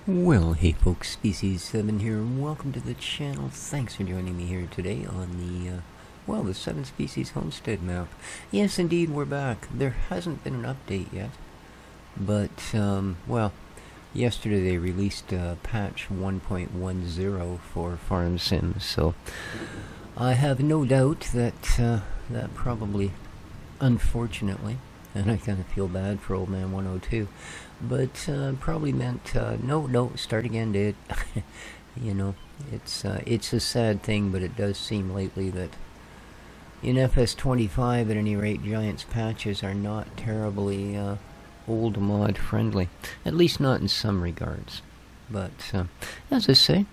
Well, hey folks, Species 7 here, and welcome to the channel. Thanks for joining me here today on the Seven Species Homestead map. Yes, indeed, we're back. There hasn't been an update yet, but, yesterday they released patch 1.10 for Farm Sims, so I have no doubt that that probably, unfortunately, and I kind of feel bad for Old Man 102, but probably meant no, start again, dude. You know, it's a sad thing, but it does seem lately that in FS25, at any rate, Giants patches are not terribly old mod friendly, at least not in some regards. But as I say,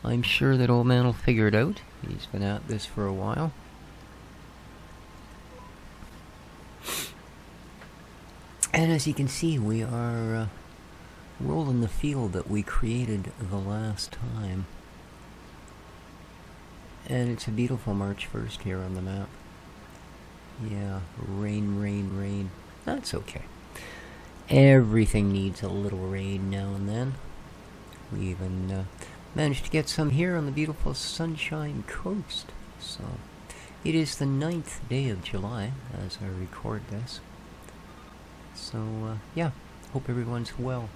I'm sure that Old Man will figure it out. He's been at this for a while. And as you can see, we are rolling the field that we created the last time. And it's a beautiful March 1st here on the map. Yeah, rain, rain, rain. That's okay. Everything needs a little rain now and then. We even managed to get some here on the beautiful Sunshine Coast. So, it is the 9th day of July as I record this. So, yeah, hope everyone's well.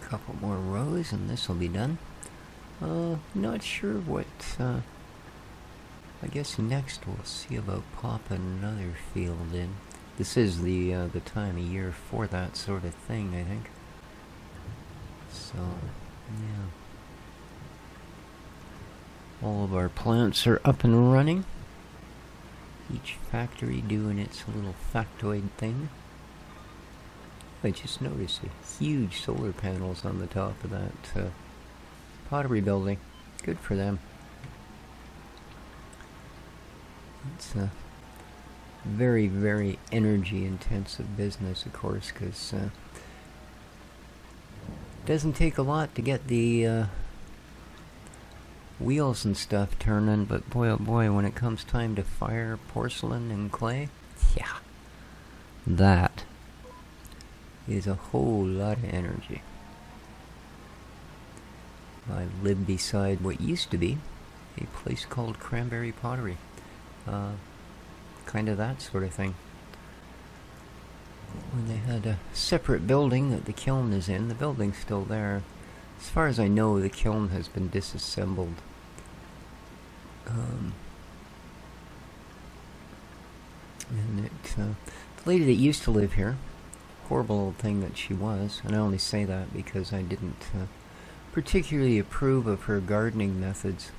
Couple more rows and this will be done. Not sure what, I guess next we'll see about popping another field in. This is the time of year for that sort of thing, I think. So, yeah. All of our plants are up and running. Each factory doing its little factoid thing. I just noticed huge solar panels on the top of that pottery building. Good for them. It's a very, very energy intensive business, of course, because it doesn't take a lot to get the wheels and stuff turning, but boy oh boy, when it comes time to fire porcelain and clay, yeah, that is a whole lot of energy. I live beside what used to be a place called Cranberry Pottery. Kind of that sort of thing. When they had a separate building that the kiln is in, the building's still there. As far as I know, the kiln has been disassembled. And the lady that used to live here, horrible old thing that she was, and I only say that because I didn't particularly approve of her gardening methods,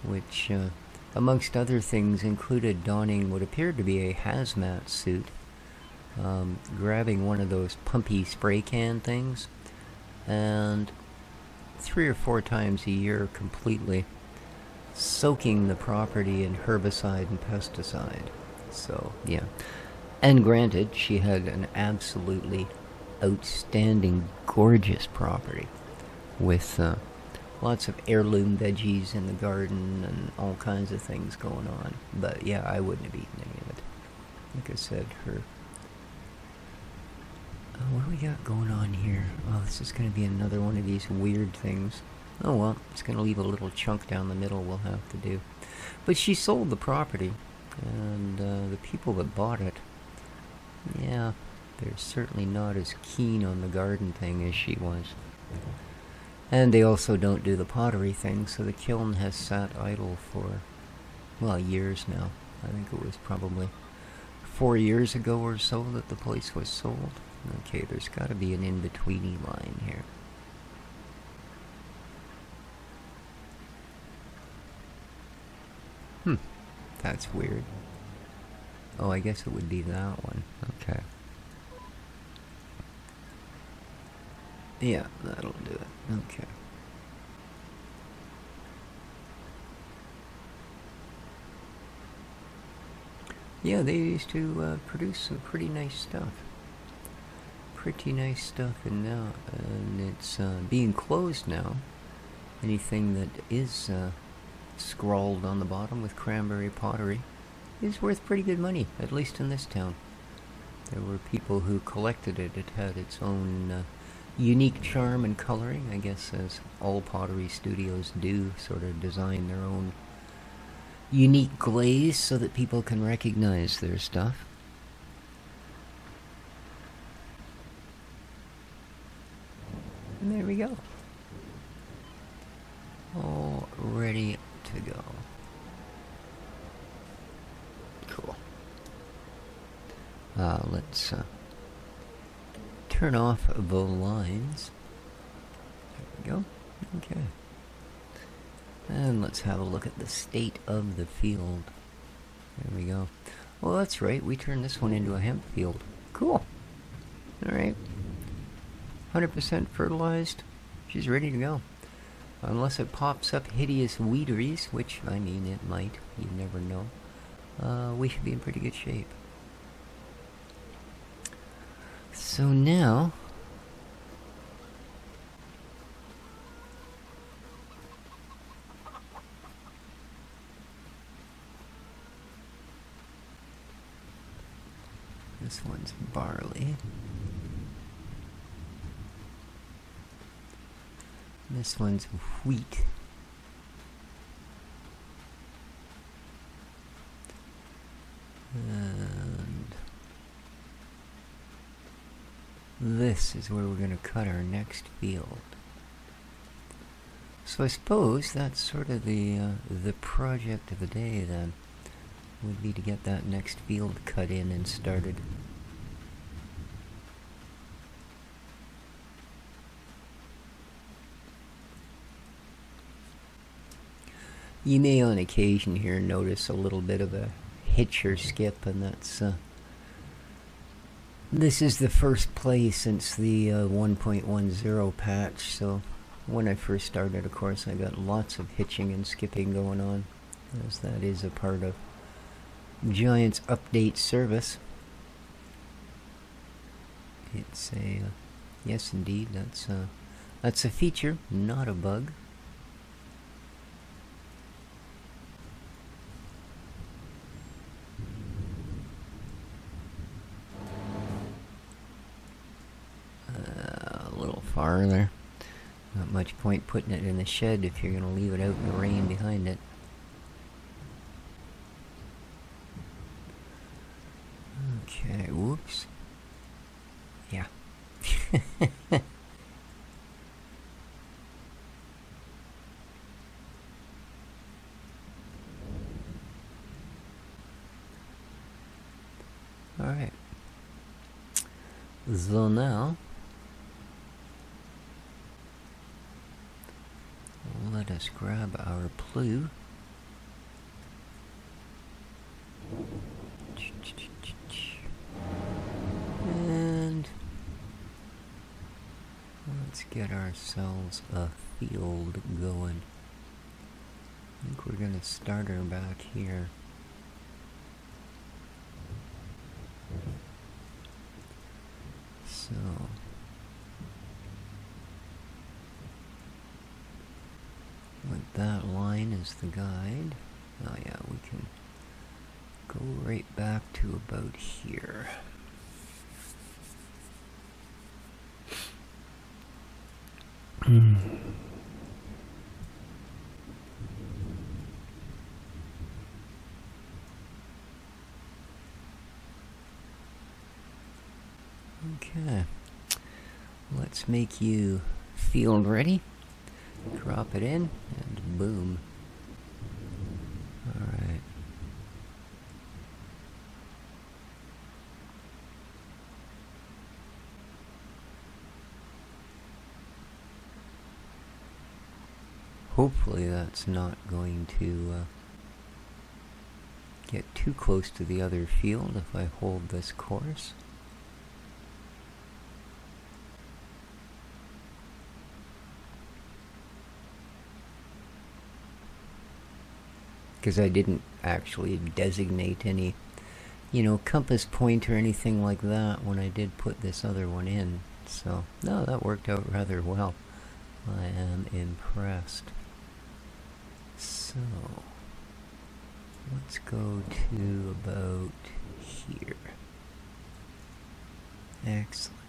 which, amongst other things, included donning what appeared to be a hazmat suit, grabbing one of those pumpy spray can things, and 3 or 4 times a year completely soaking the property in herbicide and pesticide. So, yeah. And granted, she had an absolutely outstanding, gorgeous property with lots of heirloom veggies in the garden and all kinds of things going on. But yeah, I wouldn't have eaten any of it. Like I said, her... what do we got going on here? Oh, this is going to be another one of these weird things. Oh well, it's going to leave a little chunk down the middle we'll have to do. But she sold the property, and the people that bought it, yeah, they're certainly not as keen on the garden thing as she was. And they also don't do the pottery thing, so the kiln has sat idle for, well, years now. I think it was probably 4 years ago or so that the place was sold. Okay, there's got to be an in-betweeny line here. That's weird. Oh, I guess it would be that one. Okay. Yeah, that'll do it. Okay. Yeah, they used to produce some pretty nice stuff. Pretty nice stuff, and now it's being closed now. Anything that is scrawled on the bottom with cranberry pottery is worth pretty good money, at least in this town. There were people who collected it. It had its own unique charm and coloring, I guess, as all pottery studios do, sort of design their own unique glaze so that people can recognize their stuff. And there we go. All ready to go. Cool. Let's turn off the lines. There we go. Okay. And let's have a look at the state of the field. There we go. Well, that's right. We turned this one into a hemp field. Cool. All right. 100% fertilized. She's ready to go. Unless it pops up hideous weederys, which, I mean, it might. You never know. We should be in pretty good shape. So now... this one's barley. This one's wheat. And this is where we're going to cut our next field. So I suppose that's sort of the project of the day then, would be to get that next field cut in and started. You may on occasion here notice a little bit of a hitch or skip, and that's this is the first play since the 1.10 patch, so when I first started, of course, I got lots of hitching and skipping going on, as that is a part of Giant's update service. It's a yes, indeed, that's a feature, not a bug. A little farther. Not much point putting it in the shed if you're going to leave it out in the rain behind it. Okay, whoops. Yeah. Alright. So now, let us grab our plume. And let's get ourselves a field going. I think we're going to start her back here. So with that line as the guide, oh yeah, we can go right back to about here. Okay, let's make you field ready. Drop it in, and boom. Alright. Hopefully that's not going to get too close to the other field if I hold this course. because I didn't actually designate any, compass point or anything like that when I did put this other one in. So, no, that worked out rather well. I am impressed. So, let's go to about here. Excellent.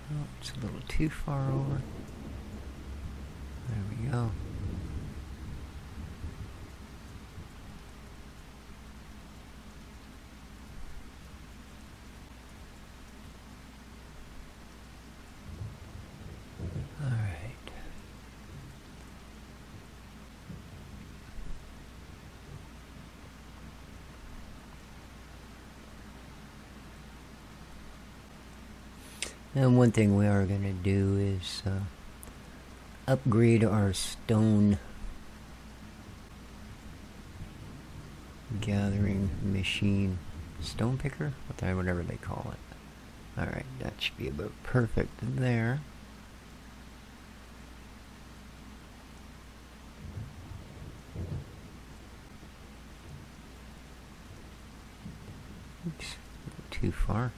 Oh, it's a little too far over. There we go. All right. And one thing we are going to do is upgrade our stone gathering machine. Stone picker? Whatever they call it. Alright, that should be about perfect there. Oops, a little too far.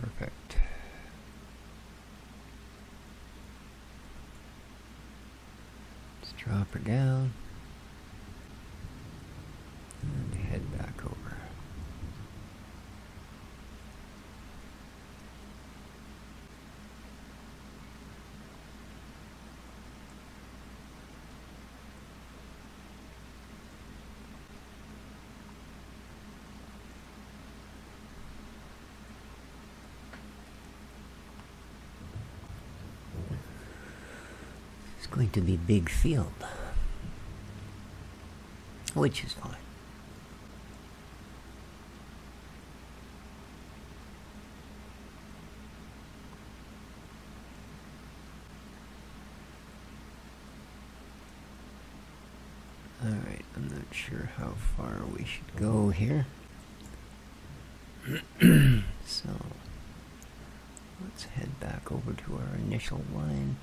Perfect. Let's drop her down and head back over. It's going to be a big field, which is fine. Alright, I'm not sure how far we should go here. So, let's head back over to our initial line.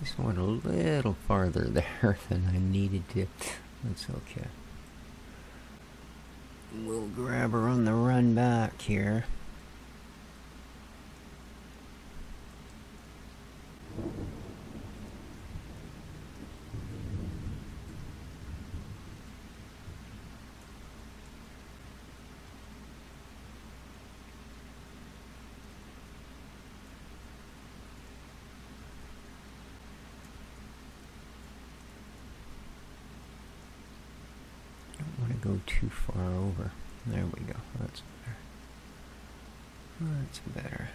Just went a little farther there than I needed to. That's okay. We'll grab her on the run back here. Go too far over. There we go. That's better. That's better.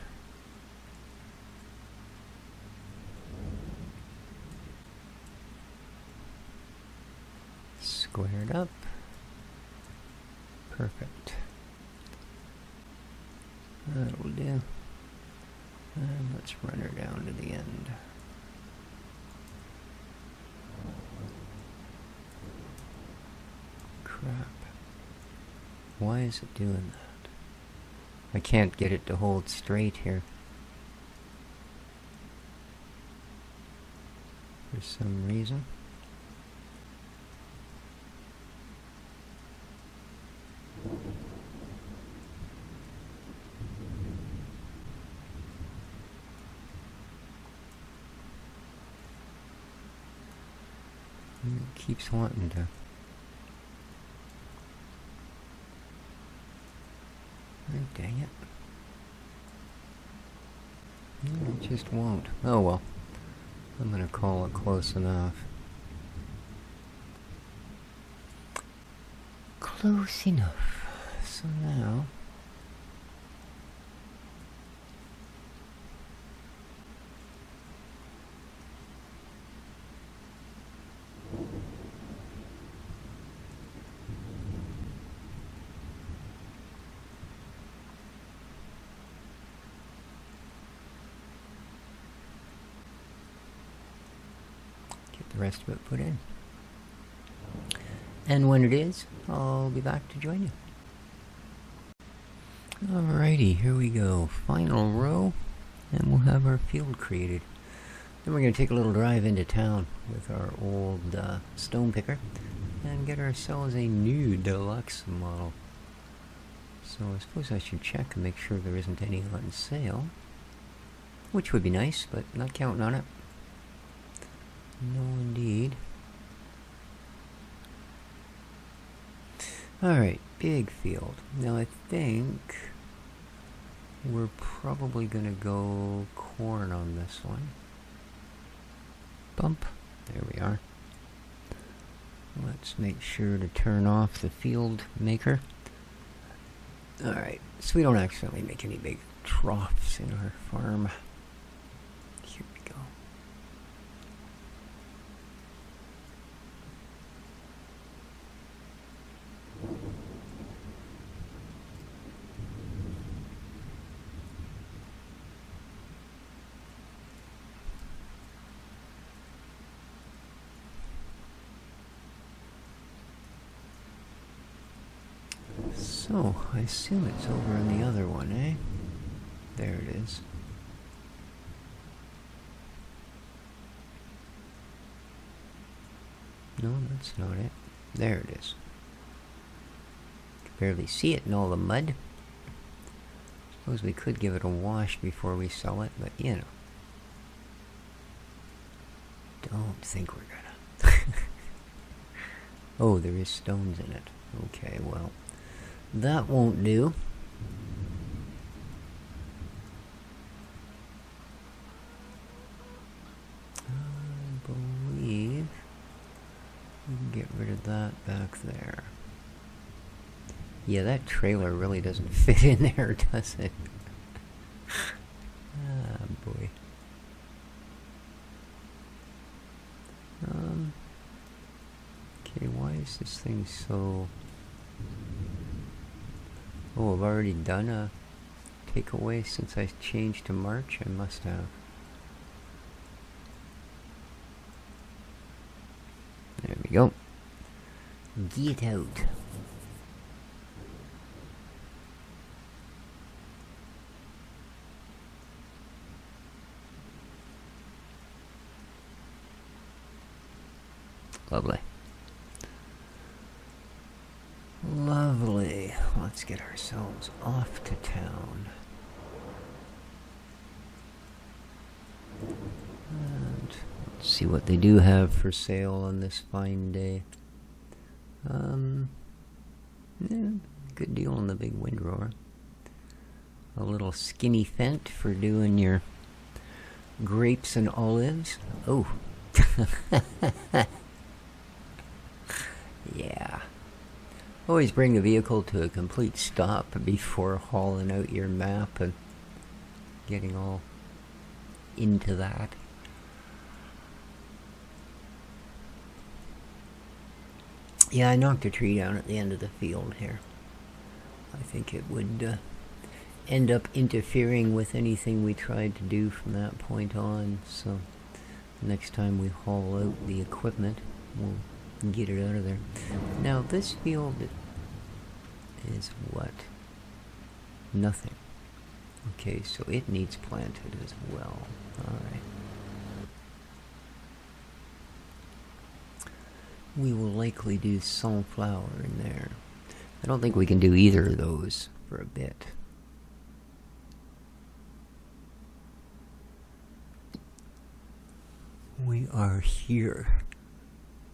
Squared up. Perfect. That'll do. And let's run her down to the end. Crap. Why is it doing that? I can't get it to hold straight here. For some reason. It keeps wanting to. Oh, dang it. No, it just won't. Oh well. I'm gonna call it close enough. Close enough. So now... the rest of it put in. And when it is, I'll be back to join you. Alrighty, here we go. Final row, and we'll have our field created. Then we're going to take a little drive into town with our old stone picker and get ourselves a new deluxe model. So I suppose I should check and make sure there isn't any on sale. Which would be nice, but not counting on it. No, indeed. Alright, big field. Now I think we're probably going to go corn on this one. Bump. There we are. Let's make sure to turn off the field maker. Alright, so we don't accidentally make any big troughs in our farm. Here we go. So, I assume it's over in the other one, eh? There it is. No, that's not it. There it is. Can barely see it in all the mud. Suppose we could give it a wash before we sell it, but you know. Don't think we're gonna. Oh, there is stones in it. Okay, well, that won't do. I believe we can get rid of that back there. Yeah, that trailer really doesn't fit in there, does it? Ah, boy. Okay, why is this thing so... Oh, I've already done a takeaway since I changed to March? I must have. There we go. Get out. Lovely. Lovely. Let's get ourselves off to town. And let's see what they do have for sale on this fine day. Yeah, good deal on the big windrower. A little skinny fent for doing your grapes and olives. Oh. Yeah. Always bring the vehicle to a complete stop before hauling out your map and getting all into that. Yeah, I knocked a tree down at the end of the field here. I think it would end up interfering with anything we tried to do from that point on, so next time we haul out the equipment, we'll get it out of there. Now, this field is what? Nothing. Okay, so it needs planted as well. Alright. We will likely do sunflower in there. I don't think we can do either of those for a bit. We are here.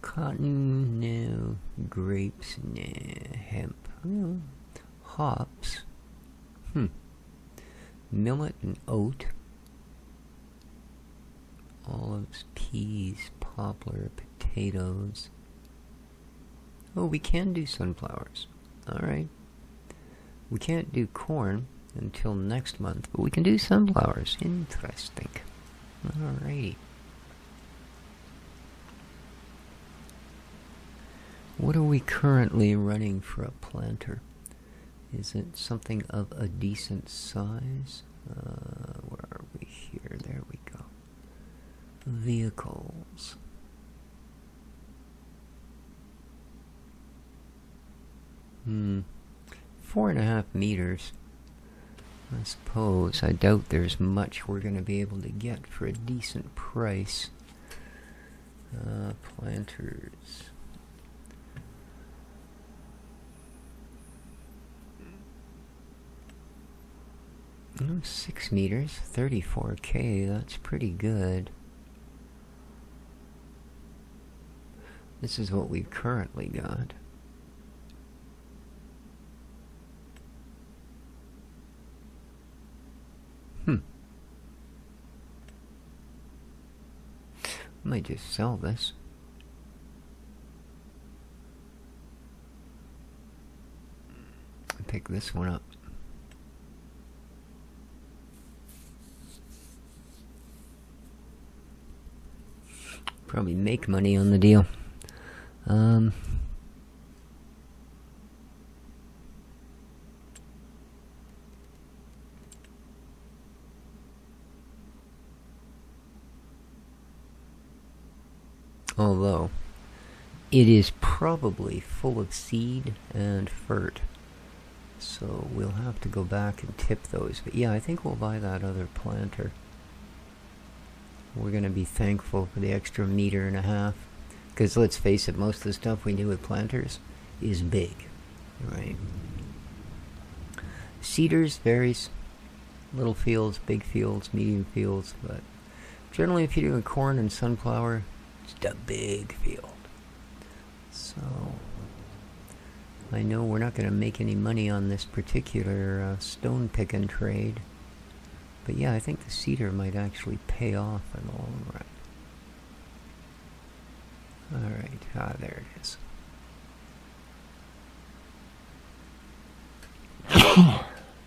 Cotton, no. Grapes, nah. Hemp, no. Hops, millet and oat. Olives, peas, poplar, potatoes. Oh, we can do sunflowers. Alright. We can't do corn until next month, but we can do sunflowers. Interesting. Alrighty. What are we currently running for a planter? Is it something of a decent size? Where are we here? There we go. Vehicles. Hmm. 4.5 meters. I suppose. I doubt there's much we're going to be able to get for a decent price. Planters. Oh, 6 meters, 34K, that's pretty good. This is what we've currently got. Might just sell this. Pick this one up. Probably make money on the deal. Although, it is probably full of seed and fert. So we'll have to go back and tip those. But yeah, I think we'll buy that other planter. We're going to be thankful for the extra 1.5 meters. Because let's face it, most of the stuff we do with planters is big. Right? Cedars varies. Little fields, big fields, medium fields. But generally if you're doing corn and sunflower, it's a big field. So I know we're not going to make any money on this particular stone picking trade. But yeah, I think the cedar might actually pay off in the long run. Alright, there it is.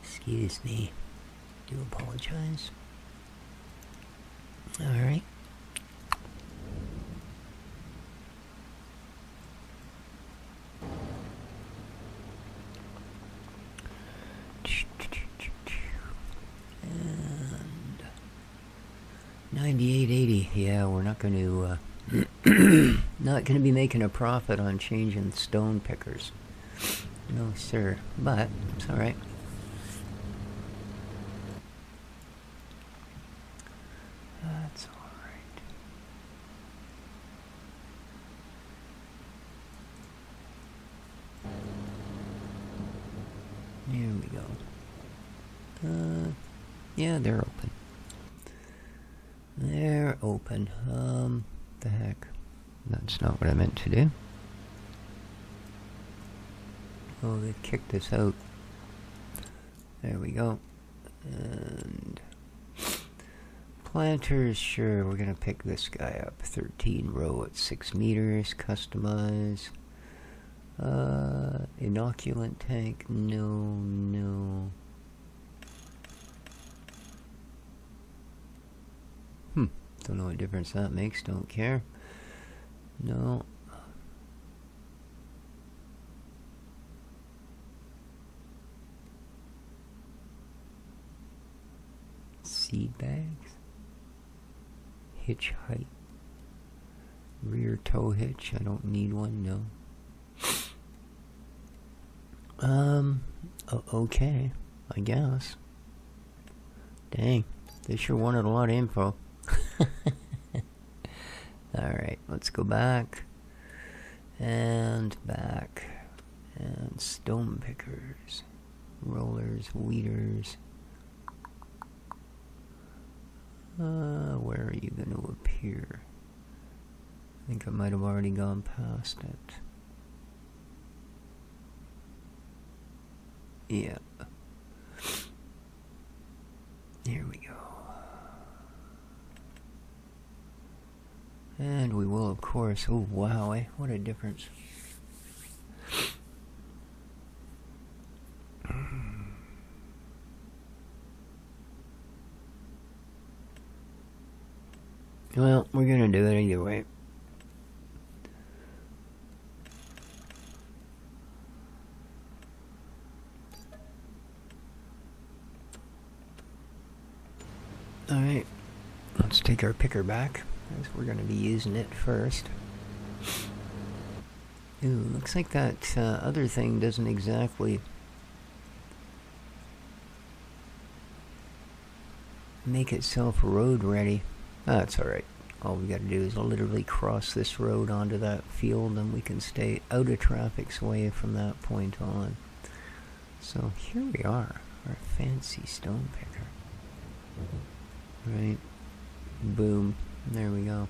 Excuse me. Do apologize. Alright. And 98.80. Yeah, we're not going to not going to be making a profit on changing stone pickers. No, sir. But it's all right. That's all right. There we go. Yeah, they're open. They're open. The heck? That's not what I meant to do. Oh, they kicked us out. There we go. And planters, sure, we're gonna pick this guy up. 13 row at 6 meters. Customize. Inoculant tank. No. Don't know what difference that makes. Don't care. No. Seed bags. Hitch height. Rear tow hitch. I don't need one. No. Okay. I guess. Dang. They sure wanted a lot of info. Alright, let's go back. And back. And stone pickers. Rollers, weeders. Where are you going to appear? think I might have already gone past it. Yeah. Here we go. And we will, of course. Oh, wow, eh? What a difference. Well, we're gonna do it either way. Alright, let's take our picker back, as we're gonna be using it first. Ooh, looks like that other thing doesn't exactly make itself road ready. That's alright. All we gotta do is literally cross this road onto that field and we can stay out of traffic's way from that point on. So here we are, our fancy stone picker. Right. Boom. There we go.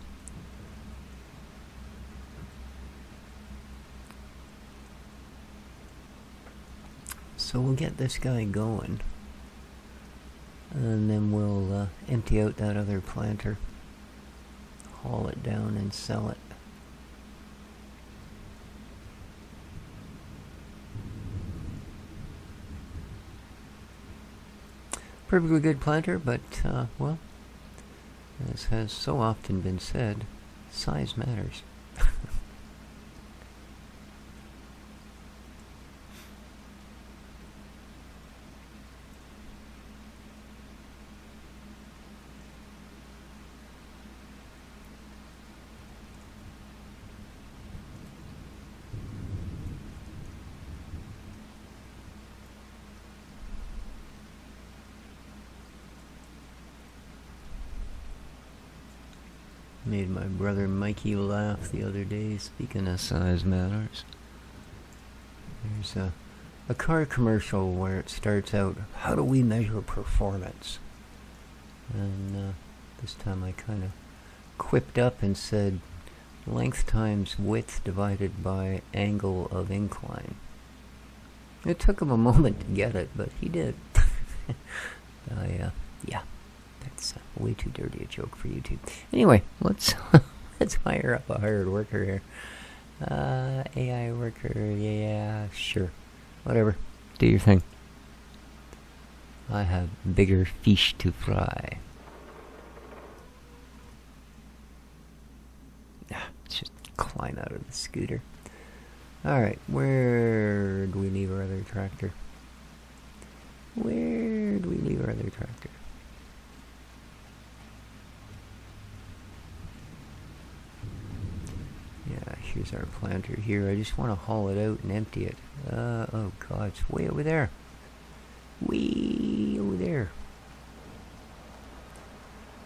So we'll get this guy going. And then we'll empty out that other planter. Haul it down and sell it. Perfectly good planter, but, well, as has so often been said, size matters. Made my brother Mikey laugh the other day, speaking of size matters. There's a car commercial where it starts out, how do we measure performance? And this time I kind of quipped up and said, length times width divided by angle of incline. It took him a moment to get it, but he did. Yeah. That's way too dirty a joke for YouTube. Anyway, let's let's hire up a hired worker here. AI worker, yeah, sure. Whatever. Do your thing. I have bigger fish to fry. Let's just climb out of the scooter. Alright, where do we leave our other tractor? Where do we leave our other tractor? Yeah, here's our planter here. I just want to haul it out and empty it. Oh god, it's way over there. Way over there.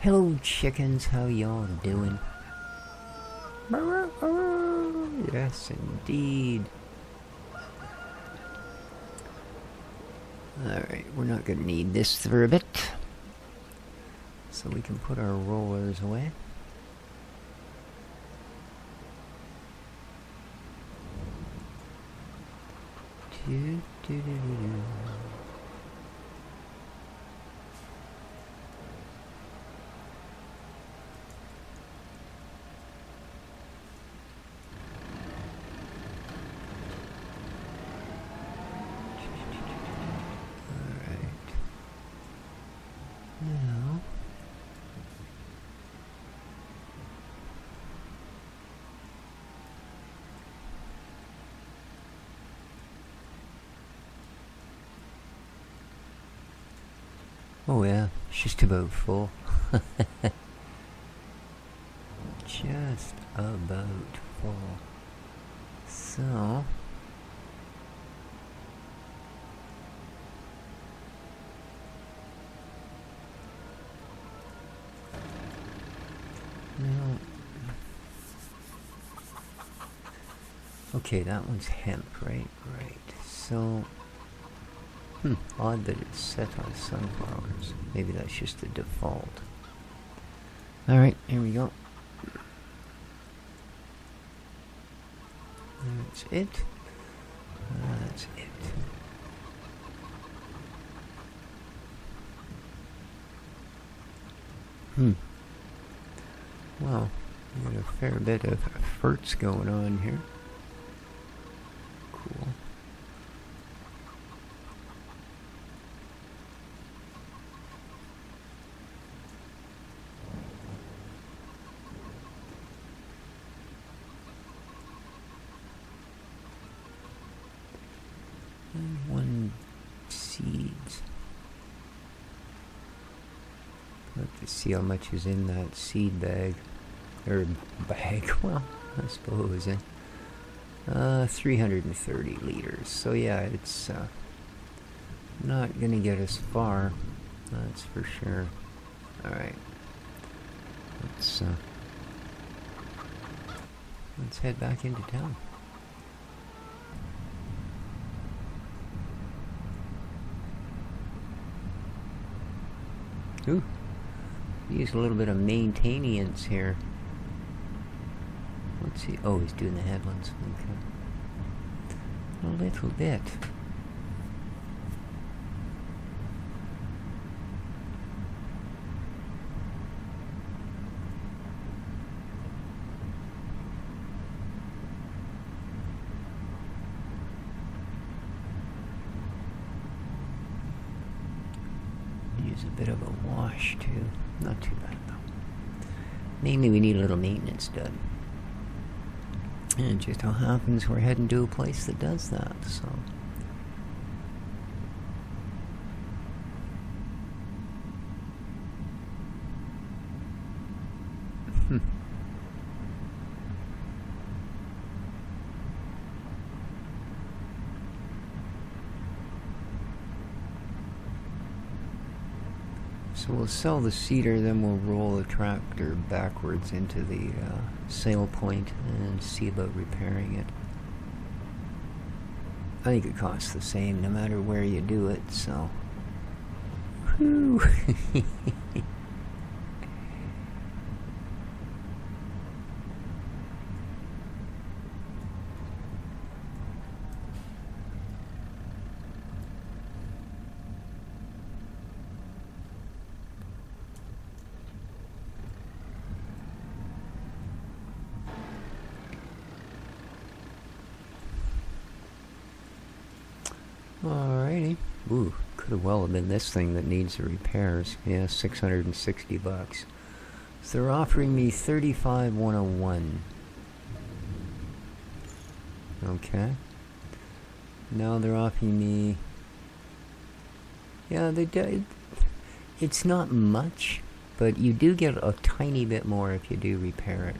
Hello chickens, how y'all doing? Yes, indeed. Alright, we're not going to need this for a bit. So we can put our rollers away. Now, oh yeah, it's just about full. Just about full. So now, okay, that one's hemp, right? Right. So odd that it's set on sunflowers. Maybe that's just the default. Alright, here we go. That's it. That's it. Well, we got a fair bit of efforts going on here. Cool. And 1 seeds. Let's see how much is in that seed bag. Or bag, well, I suppose, 330 liters. So yeah, it's not gonna get us far, that's for sure. Alright. Let's head back into town. Ooh. Use a little bit of maintenance here. Let's see. Oh, he's doing the headlands. Okay. A little bit. Use a bit of a wash too. Not too bad though. Mainly we need a little maintenance done. And it just how happens we're heading to a place that does that, so. So we'll sell the cedar, then we'll roll the tractor backwards into the sale point and see about repairing it. I think it costs the same no matter where you do it, so. Whew. Alrighty. Ooh, could have well have been this thing that needs the repairs. Yeah, 660 bucks. So they're offering me 35,101. Okay. Now they're offering me. Yeah, they did. It's not much, but you do get a tiny bit more if you do repair it.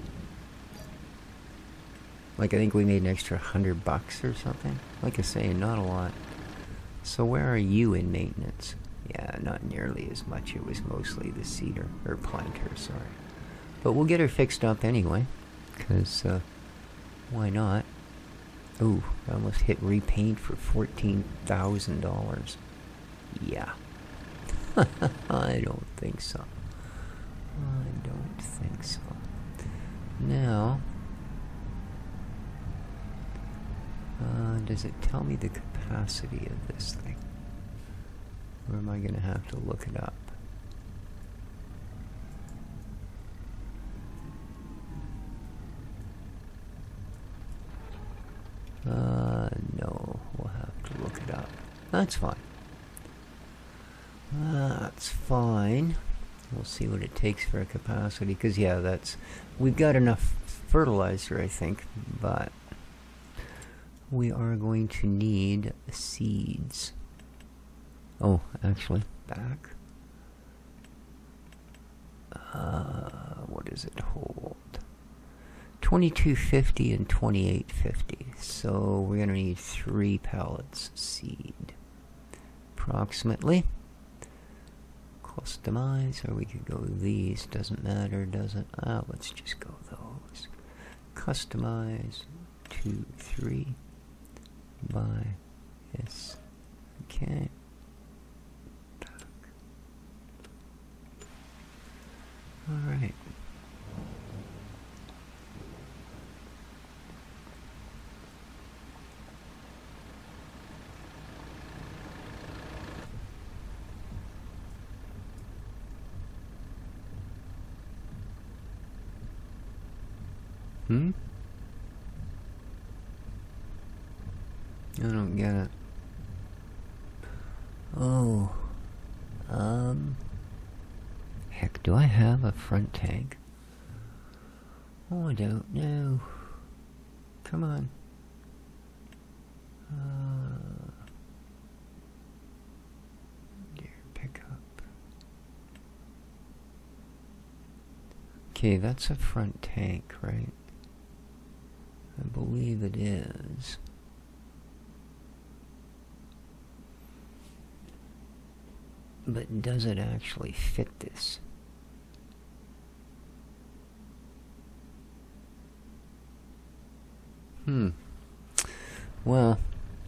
Like I think we made an extra $100 or something. Like I say, not a lot. So where are you in maintenance? Yeah, not nearly as much. It was mostly the cedar, or planter, sorry. But we'll get her fixed up anyway, because why not? Ooh, I almost hit repaint for $14,000. Yeah. I don't think so. I don't think so. Now, does it tell me the capacity of this thing? Or am I going to have to look it up? No, we'll have to look it up. That's fine. That's fine. We'll see what it takes for a capacity, because yeah, we've got enough fertilizer, I think, but we are going to need seeds. Oh, actually, back. What does it hold? 2250 and 2850. So we're going to need 3 pallets seed. Approximately. Customize, or we could go these. Doesn't matter, does it? Let's just go those. Customize 2, 3. Buy. Yes. Okay. Alright. Hmm? I don't get it. Oh. Heck, do I have a front tank? Oh, I don't know. Come on. Dear, pick up. Okay, that's a front tank, right? I believe it is. But does it actually fit this? Well,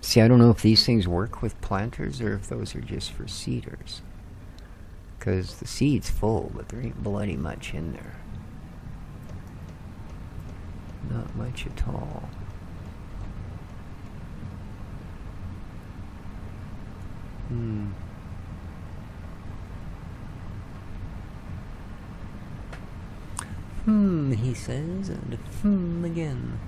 see, I don't know if these things work with planters or if those are just for seeders. Because the seed's full, but there ain't bloody much in there. Not much at all. He says, and again.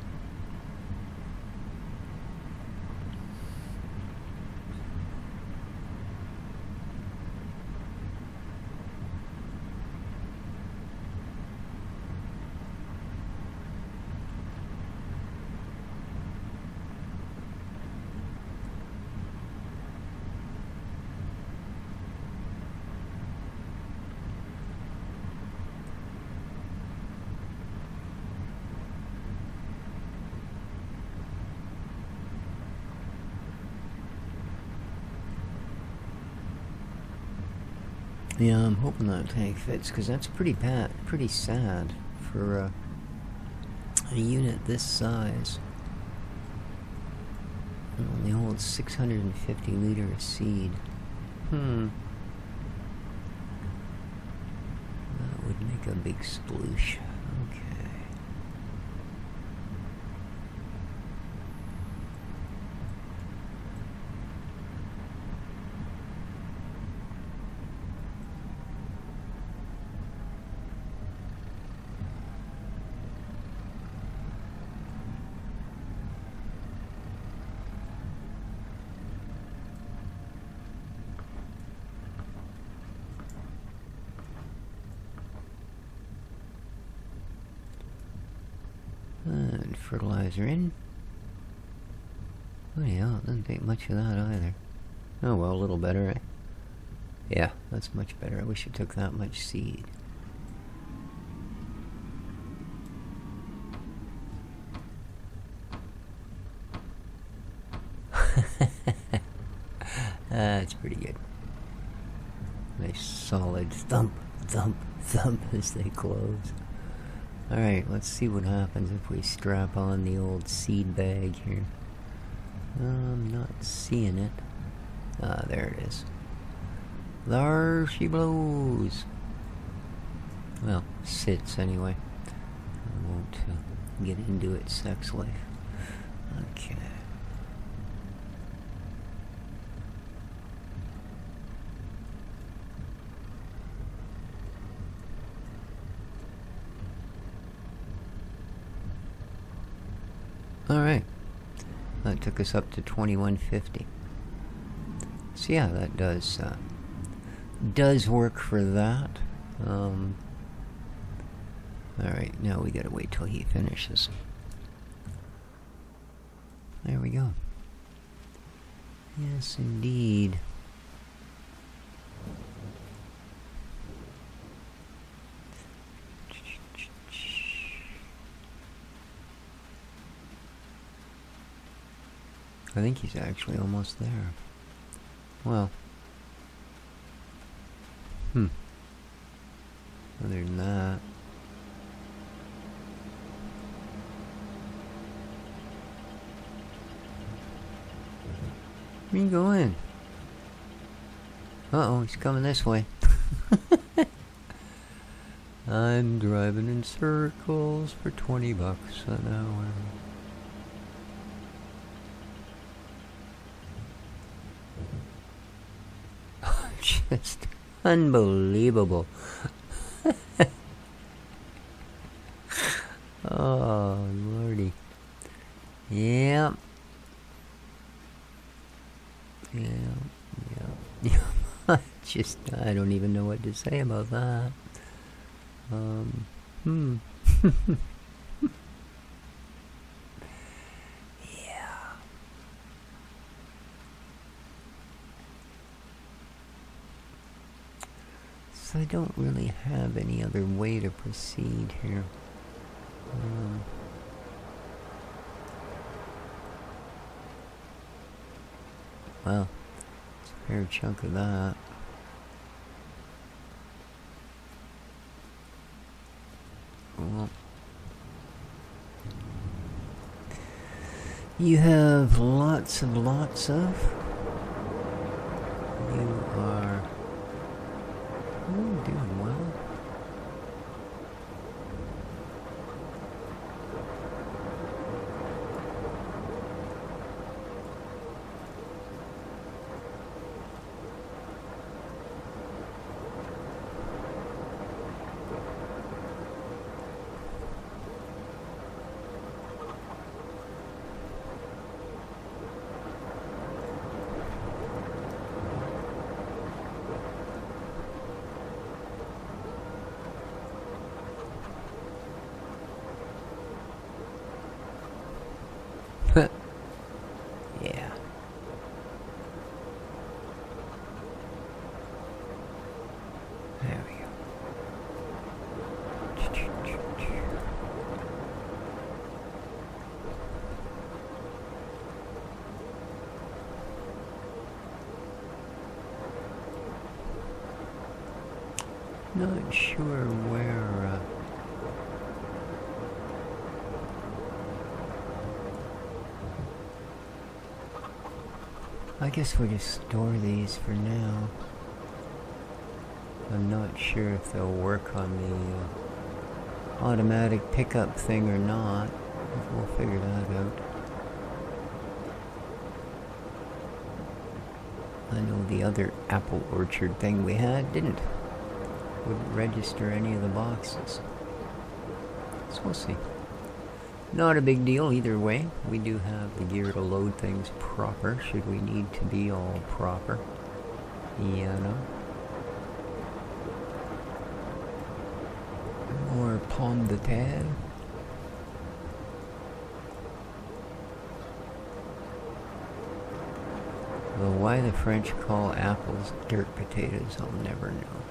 Yeah, I'm hoping that tank fits, because that's pretty sad for a unit this size. It only holds 650 liters of seed. That would make a big sploosh. Okay. And fertilizer in. Oh yeah, it doesn't take much of that either. Oh well, a little better, eh? Yeah, that's much better. I wish it took that much seed. That's pretty good. Nice solid thump, thump, thump as they close. Alright, let's see what happens if we strap on the old seed bag here. I'm not seeing it. Ah, there it is. There she blows. Well, sits anyway. I won't get into its sex life. Okay. Alright, that took us up to 2150. So yeah, that does work for that. Alright, now we gotta wait till he finishes. There we go. Yes, indeed. I think he's actually almost there. Well. Other than that. Where you going? Uh-oh, he's coming this way. I'm driving in circles for $20 an hour. Just unbelievable. Oh, Yeah. Yeah. Just, I don't even know what to say about that. Yeah. So I don't really have any other way to proceed here. Well, it's a fair chunk of that. Well, you have lots of. You are doing well. Yeah. There we go. Not sure where. I guess we'll just store these for now. I'm not sure if they'll work on the automatic pickup thing or not. We'll figure that out. I know the other apple orchard thing we had wouldn't register any of the boxes. So we'll see. Not a big deal either way. We do have the gear to load things proper, should we need to be all proper. You know. More pomme de terre. Well, why the French call apples dirt potatoes, I'll never know.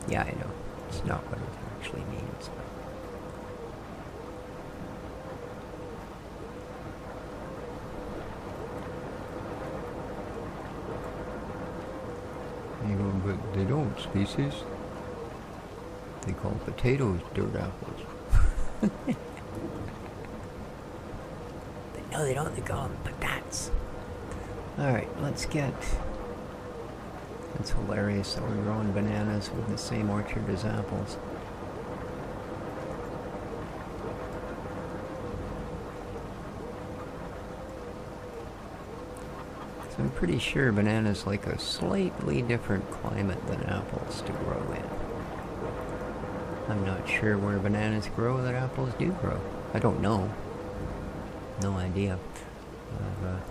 Yeah, I know. It's not what it actually means. You go, but they don't, species. They call potatoes dirt apples. But no, they don't. They call them patates. Alright, let's get... That's hilarious that we're growing bananas with the same orchard as apples. So I'm pretty sure bananas like a slightly different climate than apples to grow in. I'm not sure where bananas grow that apples do grow. I don't know. No idea. I've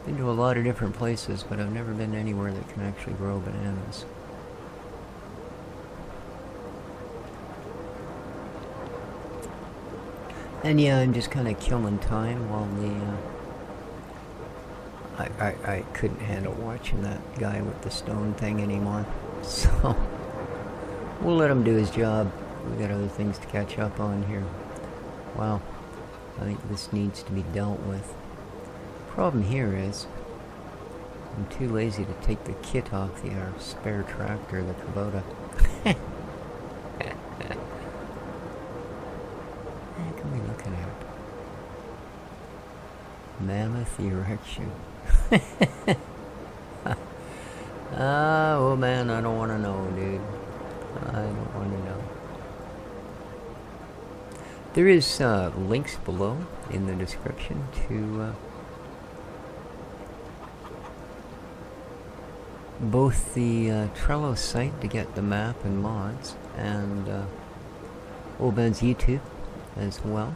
been to a lot of different places, but I've never been anywhere that can actually grow bananas. And yeah, I'm just kind of killing time while I couldn't handle watching that guy with the stone thing anymore. So we'll let him do his job. We got other things to catch up on here. Wow. I think this needs to be dealt with. Problem here is I'm too lazy to take the kit off the spare tractor, the Kubota. What are we looking at? Mammoth erection. Oh man, I don't want to know, dude. I don't want to know. There is links below in the description to both the Trello site to get the map and mods, and Old Ben's YouTube as well.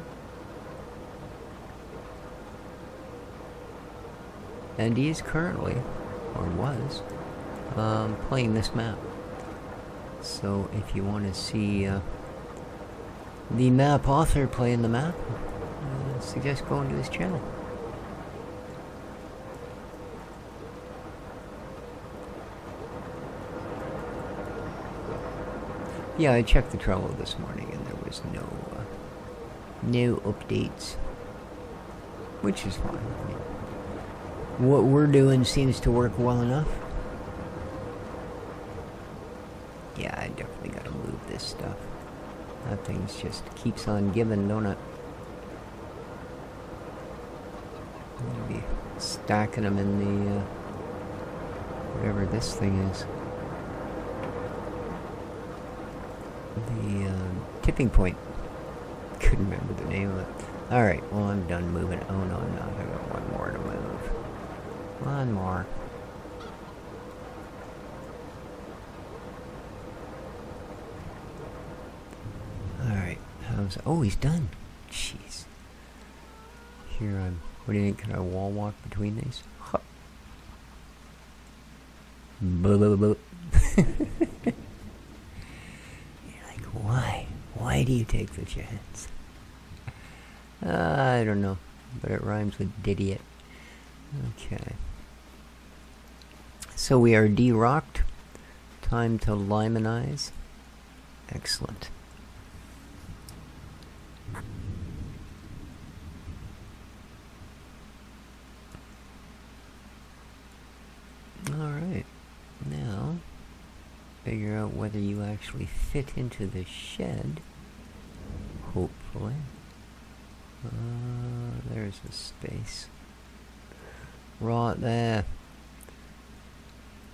And he is currently, or was, playing this map. So if you want to see the map author playing the map, I suggest going to his channel. Yeah, I checked the Trello this morning and there was no updates, which is fine. I mean, what we're doing seems to work well enough. Yeah, I definitely gotta move this stuff. That thing just keeps on giving, don't it? I'm gonna be stacking them in the whatever this thing is. The tipping point. Couldn't remember the name of it. Alright, well I'm done moving. Oh no, I'm not. I got one more to move. One more. Alright, how's... Oh, he's done. Jeez. Here I'm... What do you think? Can I wall walk between these? Huh. Why? Why do you take the chance? I don't know, but it rhymes with idiot. Okay. So we are de-rocked. Time to limonize. Excellent. Alright. Now... figure out whether you actually fit into the shed. Hopefully. There's a space. Right there.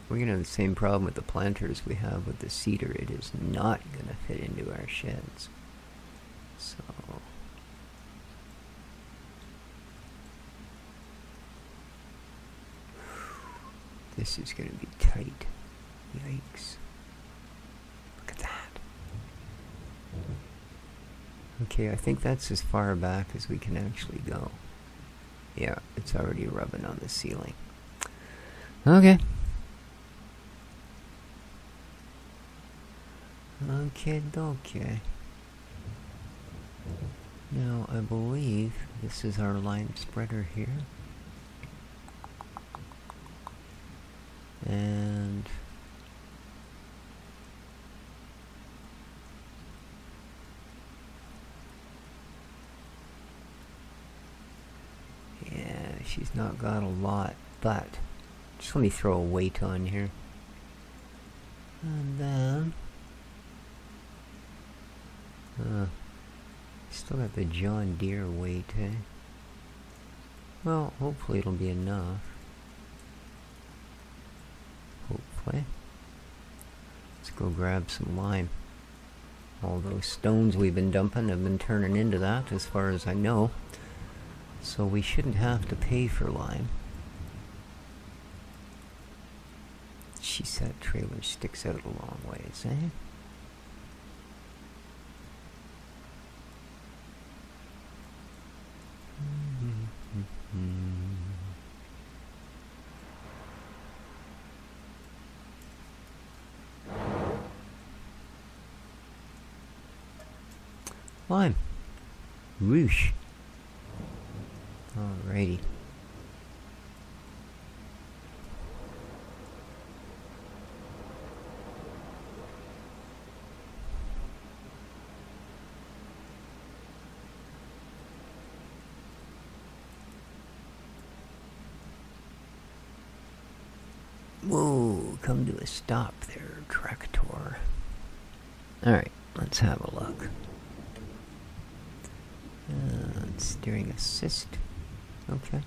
We're gonna have the same problem with the planters we have with the cedar. It is not gonna fit into our sheds. So... this is gonna be tight. Yikes. Look at that. Okay, I think that's as far back as we can actually go. Yeah, it's already rubbing on the ceiling. Okay. Okay. Now, I believe this is our line spreader here. And... yeah, she's not got a lot, but just let me throw a weight on here. And then... still got the John Deere weight, eh? Well, hopefully it'll be enough. Hopefully. Let's go grab some lime. All those stones we've been dumping have been turning into that, as far as I know. So we shouldn't have to pay for lime. Jeez, that trailer sticks out a long ways, eh? Lime. Whoosh. Alrighty. Whoa, come to a stop there, tractor. Alright, let's have a look. Steering assist. Okay.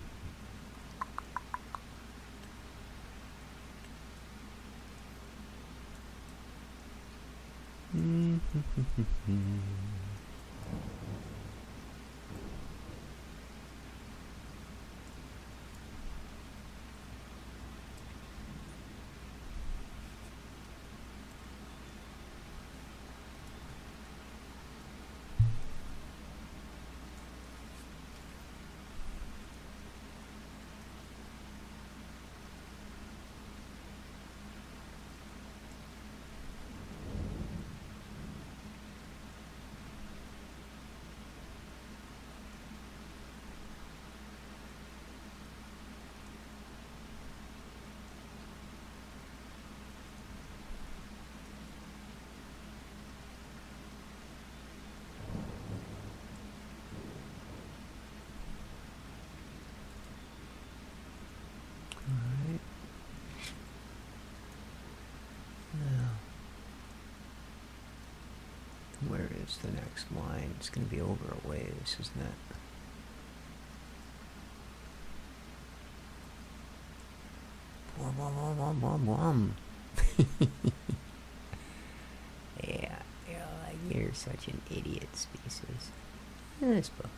Where's the next line? It's going to be over a ways, isn't it? Yeah, you're such an idiot species. I suppose.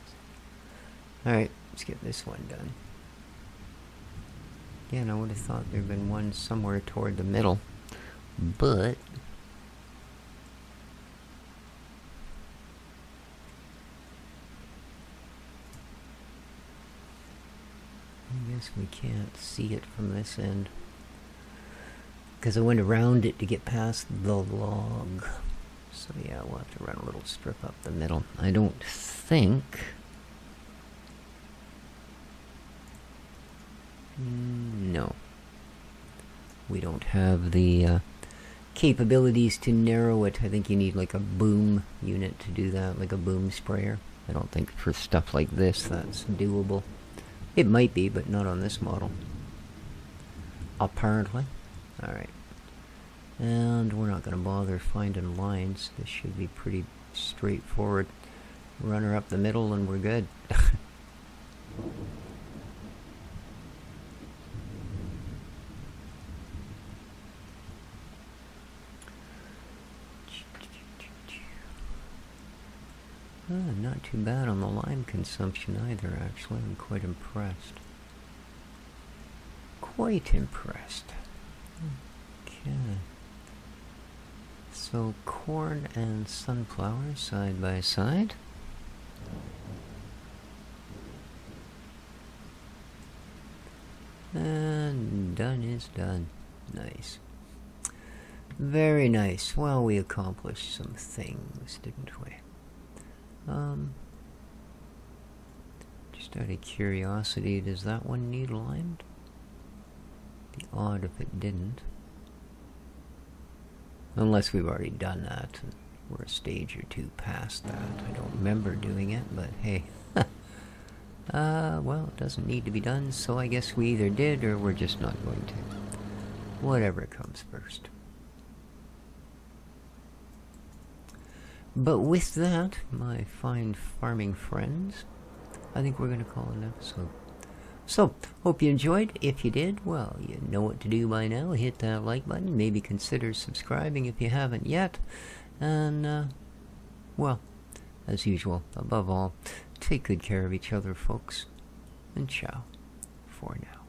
Alright, let's get this one done. Again, I would have thought there'd been one somewhere toward the middle, but I guess we can't see it from this end because I went around it to get past the log. So yeah, we'll have to run a little strip up the middle. I don't think... No. We don't have the capabilities to narrow it. I think you need like a boom unit to do that, like a boom sprayer. I don't think for stuff like this that's doable. It might be, but not on this model. Apparently. Alright. And we're not going to bother finding lines. This should be pretty straightforward. Run her up the middle and we're good. Not too bad on the lime consumption either, actually. I'm quite impressed. Quite impressed. Okay. So, corn and sunflower side by side. And done is done. Nice. Very nice. Well, we accomplished some things, didn't we? Just out of curiosity, does that one need limed? Be odd if it didn't. Unless we've already done that, and we're a stage or two past that. I don't remember doing it, but hey. Well, it doesn't need to be done, so I guess we either did or we're just not going to. Whatever comes first. But with that, my fine farming friends, I think we're going to call it an episode. So, hope you enjoyed. If you did, well, you know what to do by now. Hit that like button. Maybe consider subscribing if you haven't yet. And, well, as usual, above all, take good care of each other, folks. And ciao for now.